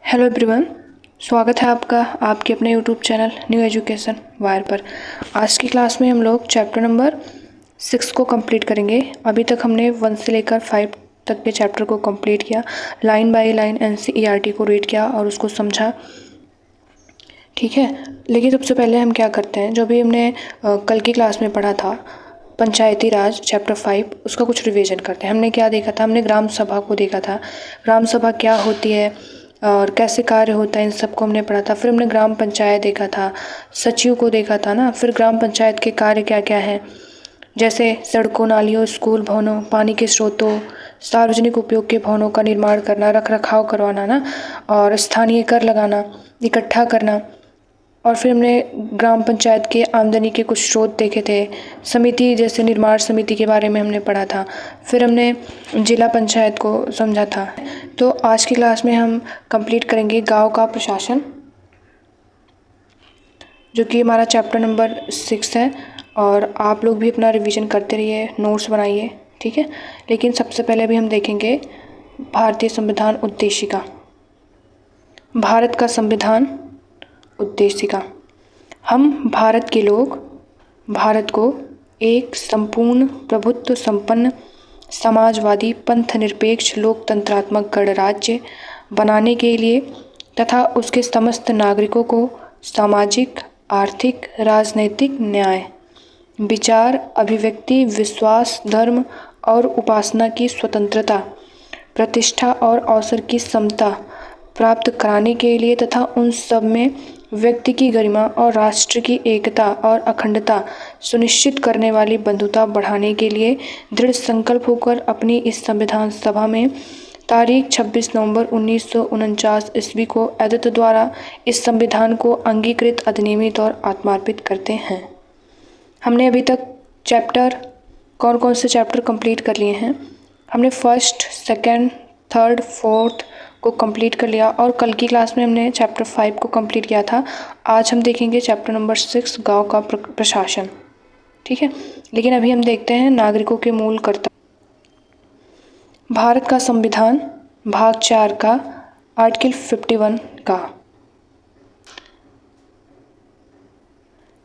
Hello everyone, स्वागत है आपका आपके अपने YouTube channel new education wire पर। आज की क्लास में हम लोग चैप्टर नंबर 6 को कंप्लीट करेंगे। अभी तक हमने 1 से लेकर 5 तक के चैप्टर को कंप्लीट किया, लाइन बाय लाइन एनसीईआरटी को रीड किया और उसको समझा। ठीक है, लेकिन सबसे पहले हम क्या करते हैं, जो भी हमने कल की क्लास में पढ़ा था पंचायती राज चैप्टर 5, उसका कुछ रिवीजन करते हैं। हमने क्या देखा था, हमने ग्राम सभा को देखा था, ग्राम सभा क्या होती है और कैसे कार्य होता है, इन सबको हमने पढ़ा था। फिर हमने ग्राम पंचायत देखा था, सचिव को देखा था ना। फिर ग्राम पंचायत के कार्य क्या क्या हैं, जैसे सड़कों, नालियों, स्कूल, भवनों, पानी के स्रोतों, सार्वजनिक उपयोग के भवनों का निर्माण करना, रख रखाव करवाना ना, और स्थानीय कर लगाना, इकट्ठा करना। और फिर हमने ग्राम पंचायत के आमदनी के कुछ स्रोत देखे थे। समिति, जैसे निर्माण समिति के बारे में हमने पढ़ा था। फिर हमने जिला पंचायत को समझा था। तो आज की क्लास में हम कंप्लीट करेंगे गांव का प्रशासन, जो कि हमारा चैप्टर नंबर 6 है। और आप लोग भी अपना रिवीजन करते रहिए, नोट्स बनाइए, ठीक है। लेकिन सबसे पहले भी हम देखेंगे भारतीय संविधान उद्देशिका। भारत का संविधान उद्देशिका। हम भारत के लोग भारत को एक संपूर्ण प्रभुत्व संपन्न समाजवादी पंथ निरपेक्ष लोकतंत्रात्मक गणराज्य बनाने के लिए तथा उसके समस्त नागरिकों को सामाजिक, आर्थिक, राजनैतिक न्याय, विचार, अभिव्यक्ति, विश्वास, धर्म और उपासना की स्वतंत्रता, प्रतिष्ठा और अवसर की समता प्राप्त कराने के लिए तथा उन सब में व्यक्ति की गरिमा और राष्ट्र की एकता और अखंडता सुनिश्चित करने वाली बंधुता बढ़ाने के लिए दृढ़ संकल्प होकर अपनी इस संविधान सभा में तारीख 26 नवंबर 1949 ईस्वी को अद्वित द्वारा इस संविधान को अंगीकृत, अधिनियमित और आत्मार्पित करते हैं। हमने अभी तक चैप्टर कौन कौन से चैप्टर कंप्लीट कर लिए हैं? हमने फर्स्ट, सेकंड, थर्ड, फोर्थ को कंप्लीट कर लिया और कल की क्लास में हमने चैप्टर 5 को कंप्लीट किया था। आज हम देखेंगे चैप्टर नंबर 6, गांव का प्रशासन, ठीक है। लेकिन अभी हम देखते हैं नागरिकों के मूल कर्तव्य। भारत का संविधान भाग 4 का आर्टिकल 51 का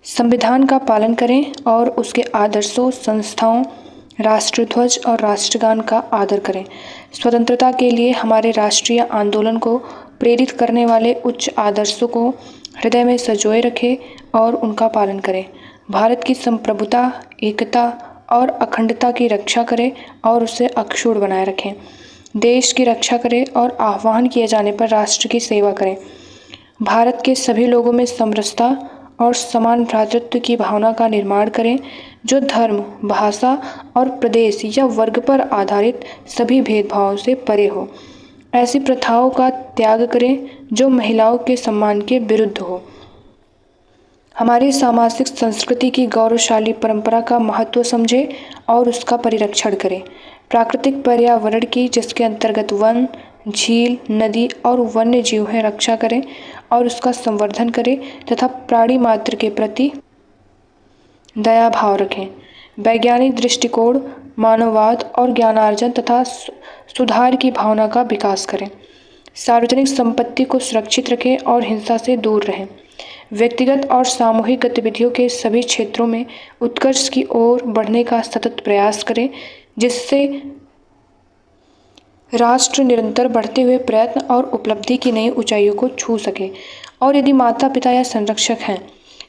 संविधान का पालन करें और उसके आदर्शों, संस्थाओं, राष्ट्रध्वज और राष्ट्रगान का आदर करें। स्वतंत्रता के लिए हमारे राष्ट्रीय आंदोलन को प्रेरित करने वाले उच्च आदर्शों को हृदय में संजोए रखें और उनका पालन करें। भारत की संप्रभुता, एकता और अखंडता की रक्षा करें और उसे अक्षुण्ण बनाए रखें। देश की रक्षा करें और आह्वान किए जाने पर राष्ट्र की सेवा करें। भारत के सभी लोगों में समरसता और समान भ्रातृत्व की भावना का निर्माण करें, जो धर्म, भाषा और प्रदेश या वर्ग पर आधारित सभी भेदभावों से परे हो। ऐसी प्रथाओं का त्याग करें जो महिलाओं के सम्मान के विरुद्ध हो। हमारी सामाजिक संस्कृति की गौरवशाली परंपरा का महत्व समझें और उसका परिरक्षण करें। प्राकृतिक पर्यावरण की, जिसके अंतर्गत वन, झील, नदी और वन्य जीव है, रक्षा करें और उसका संवर्धन करें तथा प्राणी मात्र के प्रति दया भाव रखें। वैज्ञानिक दृष्टिकोण, मानववाद और ज्ञानार्जन तथा सुधार की भावना का विकास करें। सार्वजनिक संपत्ति को सुरक्षित रखें और हिंसा से दूर रहें। व्यक्तिगत और सामूहिक गतिविधियों के सभी क्षेत्रों में उत्कर्ष की ओर बढ़ने का सतत प्रयास करें, जिससे राष्ट्र निरंतर बढ़ते हुए प्रयत्न और उपलब्धि की नई ऊंचाइयों को छू सके। और यदि माता पिता या संरक्षक हैं,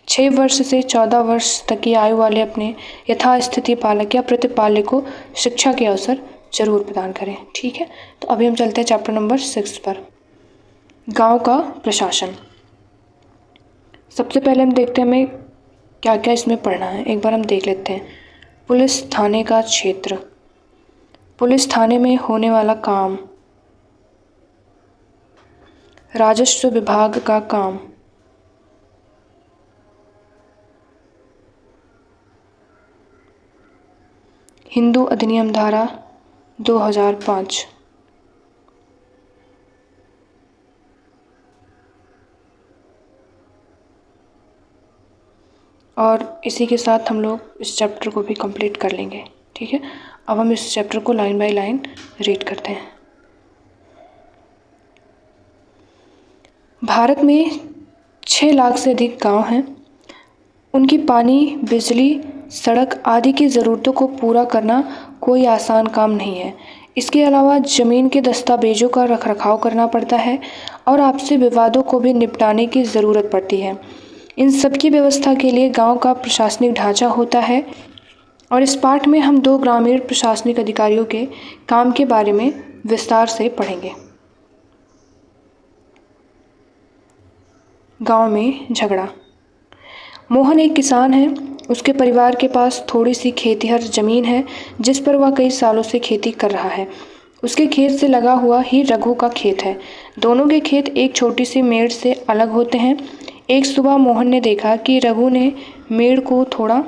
6 वर्ष से 14 वर्ष तक की आयु वाले अपने यथास्थिति पालक या प्रतिपालक को शिक्षा के अवसर जरूर प्रदान करें, ठीक है। तो अभी हम चलते हैं चैप्टर नंबर 6 पर, गांव का प्रशासन। सबसे पहले हम देखते हैं हमें क्या क्या इसमें पढ़ना है, एक बार हम देख लेते हैं। पुलिस थाने का क्षेत्र, पुलिस थाने में होने वाला काम, राजस्व विभाग का काम, हिंदू अधिनियम धारा 2005, और इसी के साथ हम लोग इस चैप्टर को भी कंप्लीट कर लेंगे, ठीक है। अब हम इस चैप्टर को लाइन बाय लाइन रीड करते हैं। भारत में 6 लाख से अधिक गांव हैं। उनकी पानी, बिजली, सड़क आदि की ज़रूरतों को पूरा करना कोई आसान काम नहीं है। इसके अलावा ज़मीन के दस्तावेजों का रखरखाव करना पड़ता है और आपसी विवादों को भी निपटाने की ज़रूरत पड़ती है। इन सब की व्यवस्था के लिए गांव का प्रशासनिक ढांचा होता है और इस पाठ में हम 2 ग्रामीण प्रशासनिक अधिकारियों के काम के बारे में विस्तार से पढ़ेंगे। गांव में झगड़ा। मोहन एक किसान है। उसके परिवार के पास थोड़ी सी खेतिहर जमीन है जिस पर वह कई सालों से खेती कर रहा है। उसके खेत से लगा हुआ ही रघु का खेत है। दोनों के खेत एक छोटी सी मेड़ से अलग होते हैं। एक सुबह मोहन ने देखा कि रघु ने मेड़ को थोड़ा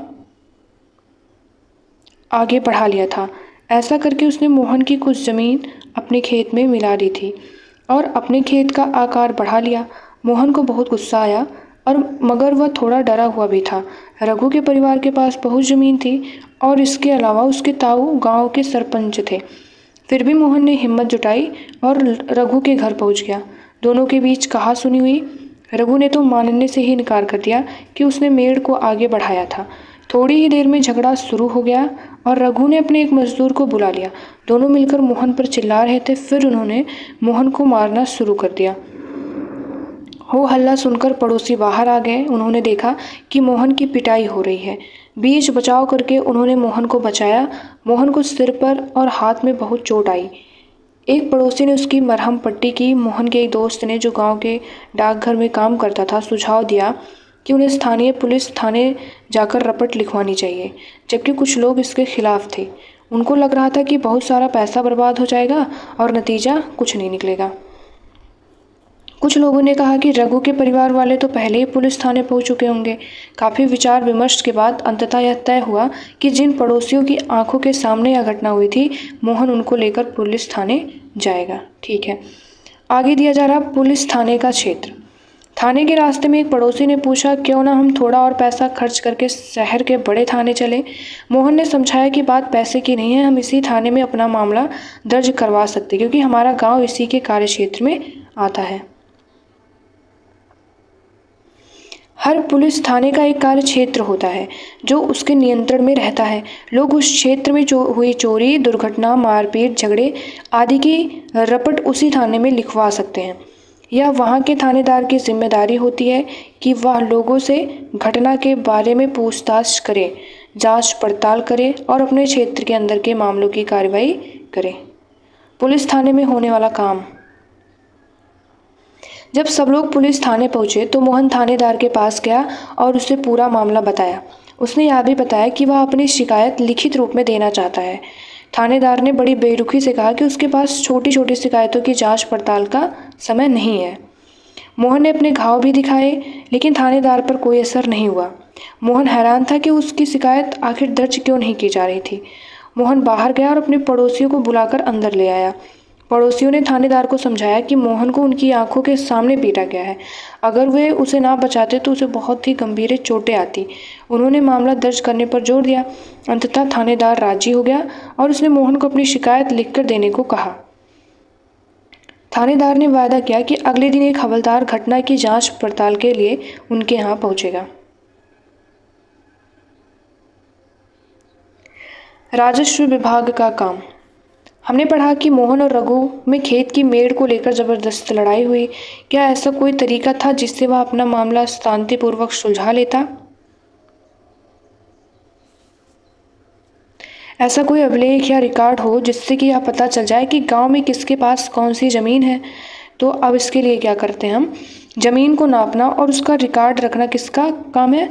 आगे बढ़ा लिया था। ऐसा करके उसने मोहन की कुछ ज़मीन अपने खेत में मिला दी थी और अपने खेत का आकार बढ़ा लिया। मोहन को बहुत गुस्सा आया और मगर वह थोड़ा डरा हुआ भी था। रघु के परिवार के पास बहुत ज़मीन थी और इसके अलावा उसके ताऊ गांव के सरपंच थे। फिर भी मोहन ने हिम्मत जुटाई और रघु के घर पहुंच गया। दोनों के बीच कहा सुनी हुई। रघु ने तो मानने से ही इनकार कर दिया कि उसने मेड़ को आगे बढ़ाया था। थोड़ी ही देर में झगड़ा शुरू हो गया और रघु ने अपने एक मजदूर को बुला लिया। दोनों मिलकर मोहन पर चिल्ला रहे थे। फिर उन्होंने मोहन को मारना शुरू कर दिया। हो हल्ला सुनकर पड़ोसी बाहर आ गए। उन्होंने देखा कि मोहन की पिटाई हो रही है। बीच बचाव करके उन्होंने मोहन को बचाया। मोहन को सिर पर और हाथ में बहुत चोट आई। एक पड़ोसी ने उसकी मरहम पट्टी की। मोहन के एक दोस्त ने, जो गांव के डाकघर में काम करता था, सुझाव दिया कि उन्हें स्थानीय पुलिस थाने जाकर रपट लिखवानी चाहिए, जबकि कुछ लोग इसके खिलाफ थे। उनको लग रहा था कि बहुत सारा पैसा बर्बाद हो जाएगा और नतीजा कुछ नहीं निकलेगा। कुछ लोगों ने कहा कि रघु के परिवार वाले तो पहले ही पुलिस थाने पहुंच चुके होंगे। काफ़ी विचार विमर्श के बाद अंततः यह तय हुआ कि जिन पड़ोसियों की आंखों के सामने यह घटना हुई थी, मोहन उनको लेकर पुलिस थाने जाएगा। ठीक है, आगे दिया जा रहा पुलिस थाने का क्षेत्र। थाने के रास्ते में एक पड़ोसी ने पूछा, क्यों ना हम थोड़ा और पैसा खर्च करके शहर के बड़े थाने चले। मोहन ने समझाया कि बात पैसे की नहीं है, हम इसी थाने में अपना मामला दर्ज करवा सकते क्योंकि हमारा गांव इसी के कार्य क्षेत्र में आता है। हर पुलिस थाने का एक कार्य क्षेत्र होता है जो उसके नियंत्रण में रहता है। लोग उस क्षेत्र में हुई चोरी, दुर्घटना, मारपीट, झगड़े आदि की रपट उसी थाने में लिखवा सकते हैं। यह वहाँ के थानेदार की जिम्मेदारी होती है कि वह लोगों से घटना के बारे में पूछताछ करे, जांच पड़ताल करे और अपने क्षेत्र के अंदर के मामलों की कार्रवाई करे। पुलिस थाने में होने वाला काम। जब सब लोग पुलिस थाने पहुंचे तो मोहन थानेदार के पास गया और उसे पूरा मामला बताया। उसने यह भी बताया कि वह अपनी शिकायत लिखित रूप में देना चाहता है। थानेदार ने बड़ी बेरुखी से कहा कि उसके पास छोटी छोटी शिकायतों की जांच पड़ताल का समय नहीं है। मोहन ने अपने घाव भी दिखाए, लेकिन थानेदार पर कोई असर नहीं हुआ। मोहन हैरान था कि उसकी शिकायत आखिर दर्ज क्यों नहीं की जा रही थी। मोहन बाहर गया और अपने पड़ोसियों को बुलाकर अंदर ले आया। पड़ोसियों ने थानेदार को समझाया कि मोहन को उनकी आंखों के सामने पीटा गया है। अगर वे उसे ना बचाते तो उसे बहुत ही गंभीर चोटें आती। उन्होंने मामला दर्ज करने पर जोर दिया। अंततः थानेदार राजी हो गया और उसने मोहन को अपनी शिकायत लिखकर देने को कहा। थानेदार ने वादा किया कि अगले दिन एक हवलदार घटना की जांच पड़ताल के लिए उनके यहाँ पहुंचेगा। राजस्व विभाग का काम। हमने पढ़ा कि मोहन और रघु में खेत की मेड़ को लेकर जबरदस्त लड़ाई हुई। क्या ऐसा कोई तरीका था जिससे वह अपना मामला शांतिपूर्वक सुलझा लेता? ऐसा कोई अभिलेख या रिकॉर्ड हो जिससे कि यह पता चल जाए कि गांव में किसके पास कौन सी ज़मीन है। तो अब इसके लिए क्या करते हैं हम, ज़मीन को नापना और उसका रिकॉर्ड रखना किसका काम है?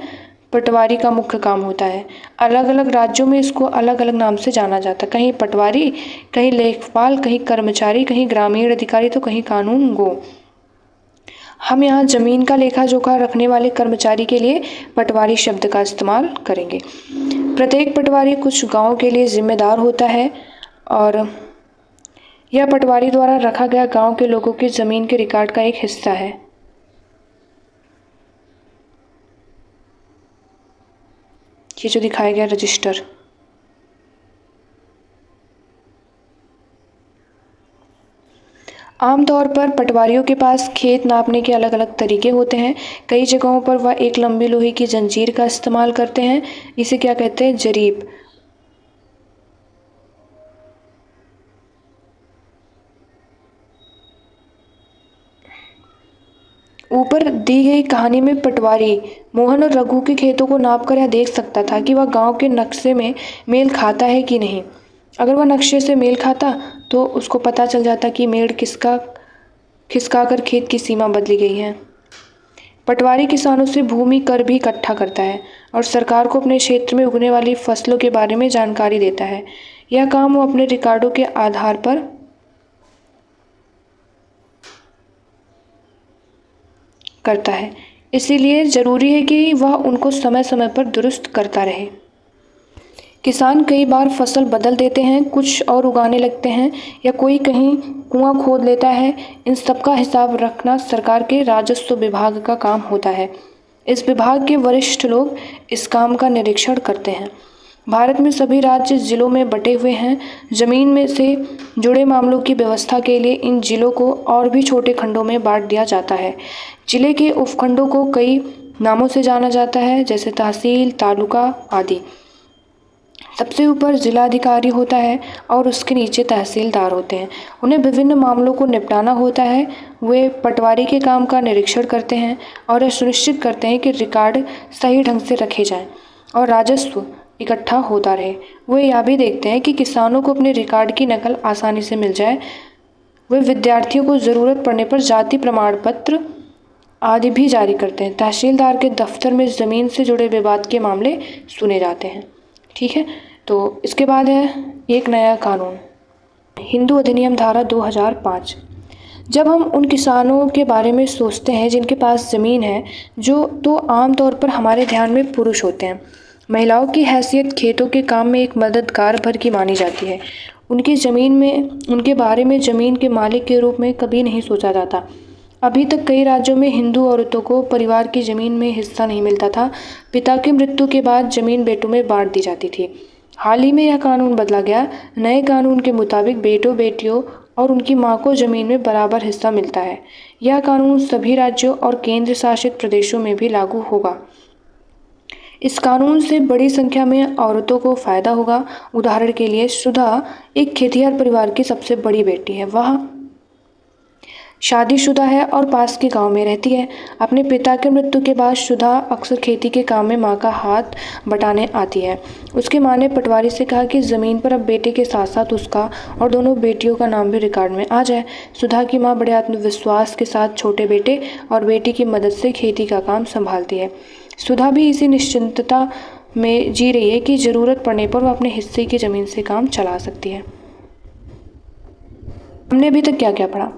पटवारी का मुख्य काम होता है। अलग अलग राज्यों में इसको अलग अलग नाम से जाना जाता है। कहीं पटवारी, कहीं लेखपाल, कहीं कर्मचारी, कहीं ग्रामीण अधिकारी तो कहीं कानून गो। हम यहाँ ज़मीन का लेखा जोखा रखने वाले कर्मचारी के लिए पटवारी शब्द का इस्तेमाल करेंगे। प्रत्येक पटवारी कुछ गांव के लिए जिम्मेदार होता है और यह पटवारी द्वारा रखा गया गांव के लोगों की ज़मीन के रिकॉर्ड का एक हिस्सा है। ये जो दिखाया गया रजिस्टर। आमतौर पर पटवारियों के पास खेत नापने के अलग अलग तरीके होते हैं। कई जगहों पर वह एक लंबी लोहे की जंजीर का इस्तेमाल करते हैं। इसे क्या कहते हैं? जरीब। ऊपर दी गई कहानी में पटवारी मोहन और रघु के खेतों को नापकर यह देख सकता था कि वह गांव के नक्शे में मेल खाता है कि नहीं। अगर वह नक्शे से मेल खाता तो उसको पता चल जाता कि मेड़ खिसकाकर खेत की सीमा बदली गई है। पटवारी किसानों से भूमि कर भी इकट्ठा करता है और सरकार को अपने क्षेत्र में उगने वाली फसलों के बारे में जानकारी देता है। यह काम वो अपने रिकॉर्डों के आधार पर करता है, इसीलिए ज़रूरी है कि वह उनको समय समय पर दुरुस्त करता रहे। किसान कई बार फसल बदल देते हैं, कुछ और उगाने लगते हैं या कोई कहीं कुआं खोद लेता है। इन सब का हिसाब रखना सरकार के राजस्व विभाग का काम होता है। इस विभाग के वरिष्ठ लोग इस काम का निरीक्षण करते हैं। भारत में सभी राज्य जिलों में बटे हुए हैं। जमीन में से जुड़े मामलों की व्यवस्था के लिए इन जिलों को और भी छोटे खंडों में बांट दिया जाता है। जिले के उपखंडों को कई नामों से जाना जाता है, जैसे तहसील, तालुका आदि। सबसे ऊपर जिलाधिकारी होता है और उसके नीचे तहसीलदार होते हैं। उन्हें विभिन्न मामलों को निपटाना होता है। वे पटवारी के काम का निरीक्षण करते हैं और यह सुनिश्चित करते हैं कि रिकॉर्ड सही ढंग से रखे जाएं और राजस्व इकट्ठा होता रहे। वे यह भी देखते हैं कि किसानों को अपने रिकॉर्ड की नकल आसानी से मिल जाए। वे विद्यार्थियों को ज़रूरत पड़ने पर जाति प्रमाण पत्र आदि भी जारी करते हैं। तहसीलदार के दफ्तर में ज़मीन से जुड़े विवाद के मामले सुने जाते हैं। ठीक है, तो इसके बाद है एक नया कानून, हिंदू अधिनियम धारा 2005। जब हम उन किसानों के बारे में सोचते हैं जिनके पास ज़मीन है, तो आमतौर पर हमारे ध्यान में पुरुष होते हैं। महिलाओं की हैसियत खेतों के काम में एक मददगार भर की मानी जाती है। उनके बारे में ज़मीन के मालिक के रूप में कभी नहीं सोचा जाता। अभी तक कई राज्यों में हिंदू औरतों को परिवार की ज़मीन में हिस्सा नहीं मिलता था। पिता की मृत्यु के बाद ज़मीन बेटों में बांट दी जाती थी। हाल ही में यह कानून बदला गया। नए कानून के मुताबिक बेटों बेटियों और उनकी मां को ज़मीन में बराबर हिस्सा मिलता है। यह कानून सभी राज्यों और केंद्र शासित प्रदेशों में भी लागू होगा। इस कानून से बड़ी संख्या में औरतों को फ़ायदा होगा। उदाहरण के लिए सुधा एक खेतिहर परिवार की सबसे बड़ी बेटी है। वह शादीशुदा है और पास के गांव में रहती है। अपने पिता की मृत्यु के बाद सुधा अक्सर खेती के काम में मां का हाथ बटाने आती है। उसकी मां ने पटवारी से कहा कि ज़मीन पर अब बेटे के साथ साथ उसका और दोनों बेटियों का नाम भी रिकॉर्ड में आ जाए। सुधा की मां बड़े आत्मविश्वास के साथ छोटे बेटे और बेटी की मदद से खेती का काम संभालती है। सुधा भी इसी निश्चिंतता में जी रही है कि ज़रूरत पड़ने पर वह अपने हिस्से की ज़मीन से काम चला सकती है। हमने अभी तक क्या क्या पढ़ा?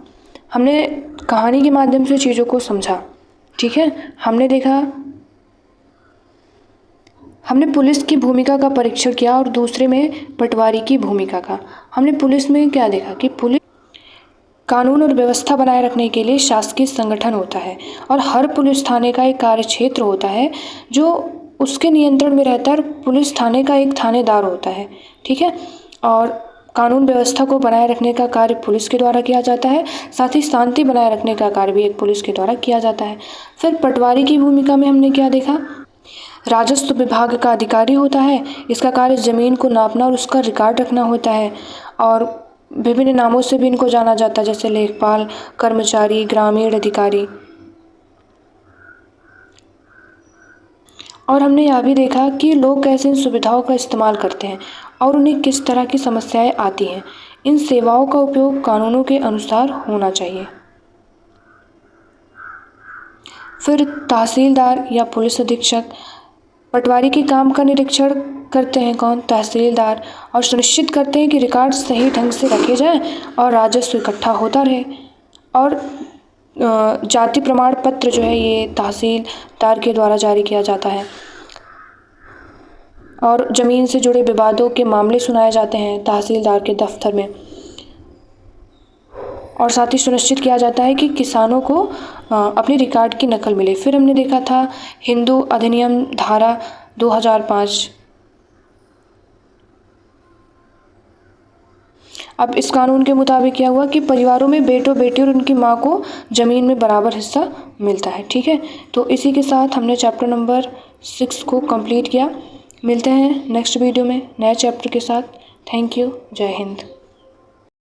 हमने कहानी के माध्यम से चीज़ों को समझा। ठीक है, हमने पुलिस की भूमिका का परीक्षण किया और दूसरे में पटवारी की भूमिका का। हमने पुलिस में क्या देखा कि पुलिस कानून और व्यवस्था बनाए रखने के लिए शासकीय संगठन होता है और हर पुलिस थाने का एक कार्यक्षेत्र होता है जो उसके नियंत्रण में रहता है। पुलिस थाने का एक थानेदार होता है। ठीक है, और कानून व्यवस्था को बनाए रखने का कार्य पुलिस के द्वारा किया जाता है। साथ ही शांति बनाए रखने का कार्य भी एक पुलिस के द्वारा किया जाता है। फिर पटवारी की भूमिका में हमने क्या देखा? राजस्व विभाग का अधिकारी होता है। इसका कार्य ज़मीन को नापना और उसका रिकॉर्ड रखना होता है और विभिन्न नामों से भी इनको जाना जाता है, जैसे लेखपाल, कर्मचारी, ग्रामीण अधिकारी। और हमने यह भी देखा कि लोग कैसे इन सुविधाओं का इस्तेमाल करते हैं और उन्हें किस तरह की समस्याएं आती हैं। इन सेवाओं का उपयोग कानूनों के अनुसार होना चाहिए। फिर तहसीलदार या पुलिस अधीक्षक पटवारी के काम का निरीक्षण करते हैं। कौन? तहसीलदार, और सुनिश्चित करते हैं कि रिकॉर्ड सही ढंग से रखे जाएं और राजस्व इकट्ठा होता रहे। और जाति प्रमाण पत्र जो है ये तहसीलदार के द्वारा जारी किया जाता है और ज़मीन से जुड़े विवादों के मामले सुनाए जाते हैं तहसीलदार के दफ्तर में। और साथ ही सुनिश्चित किया जाता है कि किसानों को अपने रिकॉर्ड की नकल मिले। फिर हमने देखा था हिंदू अधिनियम धारा 2005। अब इस कानून के मुताबिक क्या हुआ कि परिवारों में बेटों बेटी और उनकी माँ को ज़मीन में बराबर हिस्सा मिलता है। ठीक है, तो इसी के साथ हमने चैप्टर नंबर 6 को कंप्लीट किया। मिलते हैं नेक्स्ट वीडियो में नए चैप्टर के साथ। Thank you. जय हिंद।